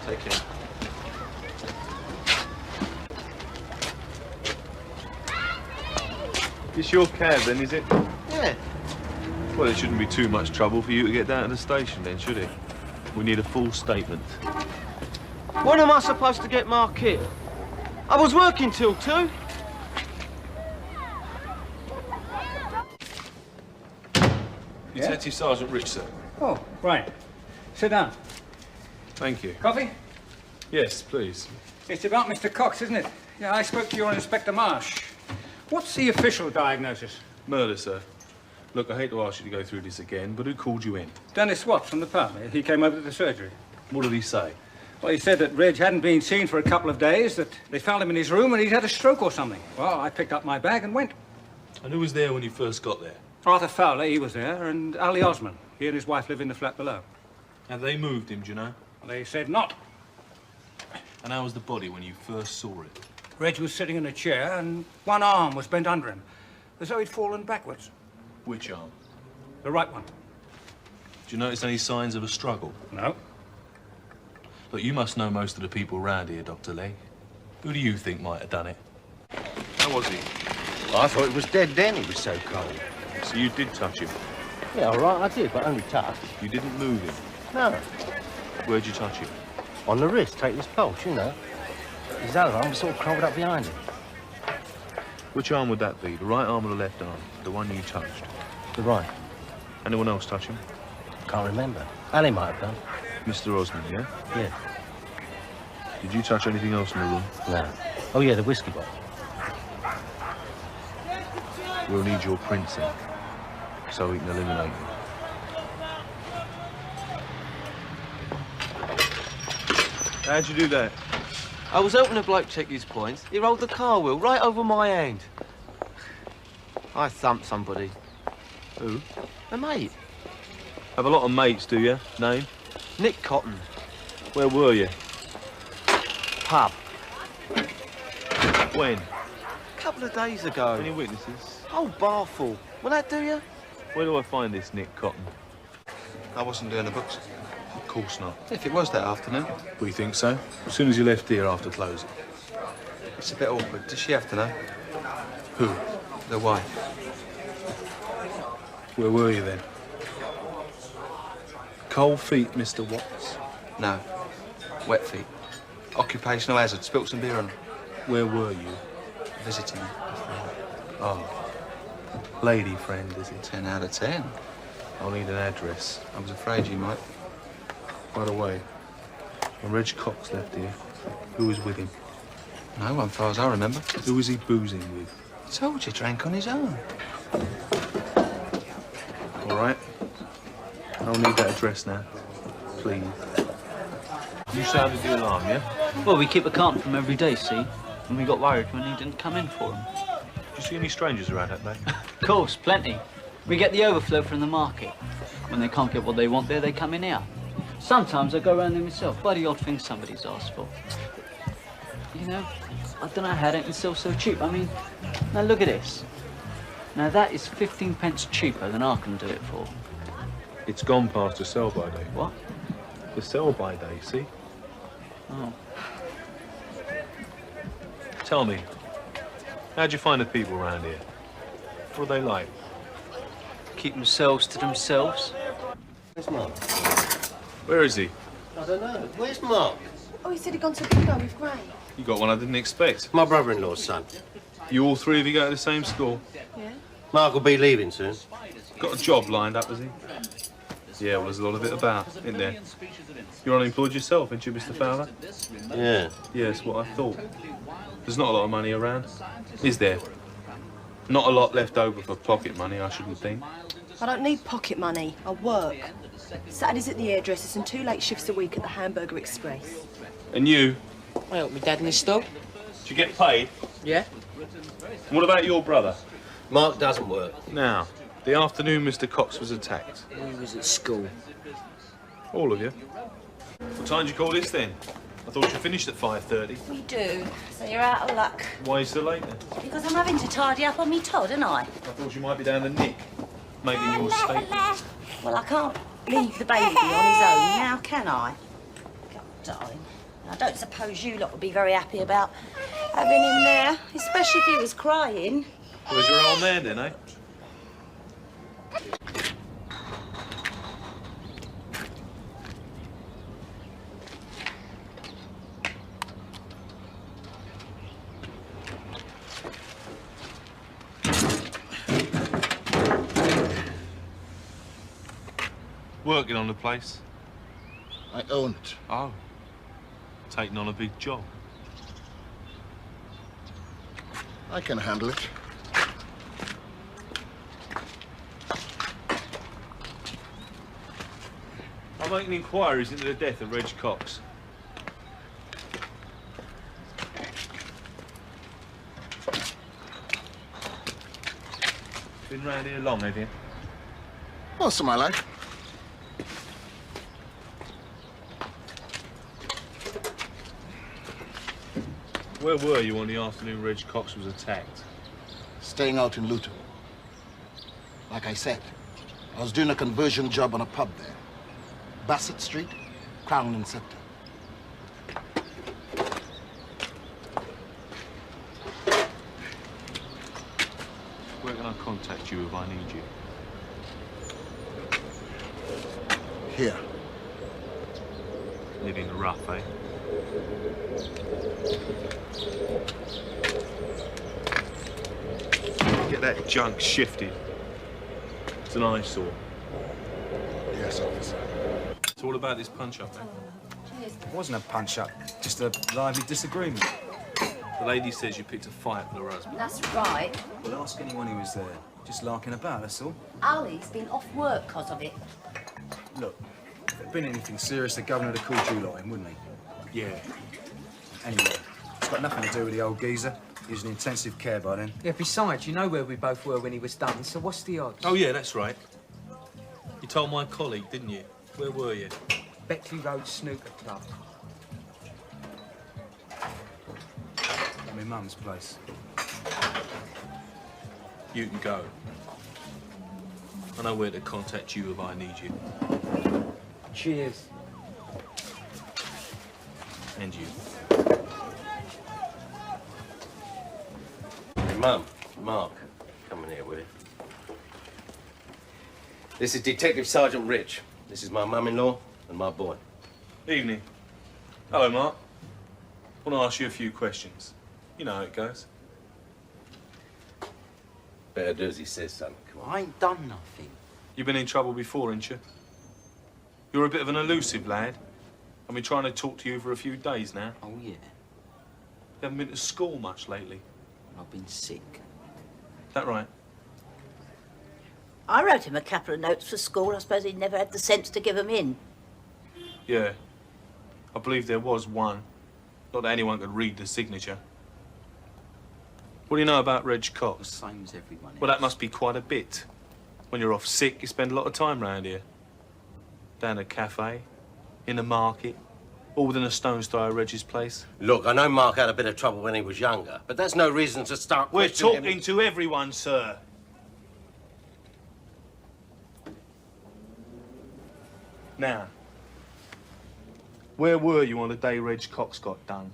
Take care. It's your cab then, is it? Yeah. Well, it shouldn't be too much trouble for you to get down to the station then, should it? We need a full statement. When am I supposed to get my kit? I was working till 2. Detective Sergeant Rich, sir. Oh, right. Sit down. Thank you. Coffee? Yes, please. It's about Mr. Cox, isn't it? Yeah, I spoke to your Inspector Marsh. What's the official diagnosis? Murder, sir. Look, I hate to ask you to go through this again, but who called you in? Dennis Watts from the pub. He came over to the surgery. What did he say? Well, he said that Reg hadn't been seen for a couple of days, that they found him in his room and he'd had a stroke or something. Well, I picked up my bag and went. And who was there when you first got there? Arthur Fowler, he was there, and Ali Osman. He and his wife live in the flat below. And they moved him, do you know? They said not. And how was the body when you first saw it? Reg was sitting in a chair and one arm was bent under him, as though he'd fallen backwards. Which arm? The right one. Do you notice any signs of a struggle? No. Look, you must know most of the people around here, Dr Legg. Who do you think might have done it? How was he? Well, I thought he was dead then, he was so cold. So you did touch him? Yeah, all right, I did, but only touch. You didn't move him? No. Where'd you touch him? On the wrist, take his pulse, you know. His other arm was sort of crumpled up behind him. Which arm would that be? The right arm or the left arm? The one you touched? The right. Anyone else touch him? Can't remember. Ali might have done. Mr. Osman, yeah? Yeah. Did you touch anything else in the room? No. Oh, yeah, the whiskey bottle. We'll need your prints in, so we can eliminate you. How'd you do that? I was helping a bloke check his points. He rolled the car wheel right over my hand. I thumped somebody. Who? A mate. Have a lot of mates, do you? Name? Nick Cotton. Where were you? Pub. When? A couple of days ago. Any witnesses? Oh, bar full. Will that do you? Where do I find this Nick Cotton? I wasn't doing the books. Of course not. If it was that afternoon, We think so. As soon as you left here after closing. it's a bit awkward. Does she have to know? Who? The wife. Where were you then? Cold feet, Mr. Watts. No. Wet feet. Occupational hazard. Spilt some beer on them. Where were you? Visiting. Oh. Lady friend, is it? 10 out of 10. I'll need an address. I was afraid you might. By the way, when Reg Cox left here, who was with him? No one, far as I remember. Who was he boozing with? I told you, drank on his own. All right. I'll need that address now, please. You sounded the alarm, yeah? Well, we keep a carton from every day, see? And we got worried when he didn't come in for them. Did you see any strangers around that day? Of course, plenty. We get the overflow from the market. When they can't get what they want there, they come in here. Sometimes I go around there myself, buy the odd thing somebody's asked for. You know, I don't know how they can sell so cheap. I mean, now look at this. Now that is 15 pence cheaper than I can do it for. It's gone past the sell-by date. What? The sell-by date, see? Oh. Tell me, how'd you find the people around here? What are they like? Keep themselves to themselves. Where's Mark? Where is he? I don't know. Where's Mark? Oh, he said he'd gone to bingo with Gray. You got one I didn't expect. My brother-in-law's son. You all three of you go to the same school? Yeah? Mark will be leaving soon. Got a job lined up, has he? Yeah, well, there's a lot of it about, isn't there? You're unemployed yourself, ain't you, Mr. Fowler? Yeah. Yes, what I thought. There's not a lot of money around, is there? Not a lot left over for pocket money, I shouldn't think. I don't need pocket money. I work. Saturdays at the hairdressers and 2 late shifts a week at the Hamburger Express. And you? I help my dad in his store. Do you get paid? Yeah. And what about your brother? Mark doesn't work. Now, the afternoon Mr. Cox was attacked. He was at school. All of you? What time did you call this then? I thought you finished at 5:30. We do, so you're out of luck. Why are you so late then? Because I'm having to tidy up on me Todd, ain't I? I thought you might be down to Nick, making your statement. Well, I can't leave the baby on his own now, can I? darling. I don't suppose you lot would be very happy about having him there, especially if he was crying. Where's your old man then, eh? Working on the place. I own it. Oh. Taking on a big job. I can handle it. I'm making inquiries into the death of Reg Cox. Been round here long, have you? Most of my life. Where were you on the afternoon Reg Cox was attacked? Staying out in Luton. Like I said, I was doing a conversion job on a pub there. Bassett Street, Crown and Scepter. Where can I contact you if I need you? Here. Living rough, eh? Get that junk shifted. It's an eyesore. Yes, officer. It's all about this punch-up, eh? It wasn't a punch-up, just a lively disagreement. The lady says you picked a fight with her husband. That's right. Well, ask anyone who was there. Just larking about, that's all. Ali's been off work because of it. Look, if there'd been anything serious, the governor would have called you lot in, wouldn't he? Yeah. Anyway, it's got nothing to do with the old geezer. He was in intensive care by then. Yeah, besides, you know where we both were when he was done, so what's the odds? Oh, yeah, that's right. You told my colleague, didn't you? Where were you? Beckley Road Snooker Club. At my mum's place. You can go. I know where to contact you if I need you. Cheers. And you. Hey, Mum, Mark, come in here, will you? This is Detective Sergeant Rich. This is my mum-in-law and my boy. Evening. Hello, Mark. I want to ask you a few questions. You know how it goes. Better do as he says, son. Come on. I ain't done nothing. You've been in trouble before, ain't you? You're a bit of an elusive lad. I've been trying to talk to you for a few days now. Oh, yeah. You haven't been to school much lately. I've been sick. That right? I wrote him a couple of notes for school. I suppose he'd never had the sense to give them in. Yeah. I believe there was one. Not that anyone could read the signature. What do you know about Reg Cox? The same as everyone else. Well, that must be quite a bit. When you're off sick, you spend a lot of time round here. Down a cafe, in the market, all within a stone's throw of Reg's place. Look, I know Mark had a bit of trouble when he was younger, but that's no reason to start We're questioning talking him. to everyone, sir. Now, where were you on the day Reg Cox got done?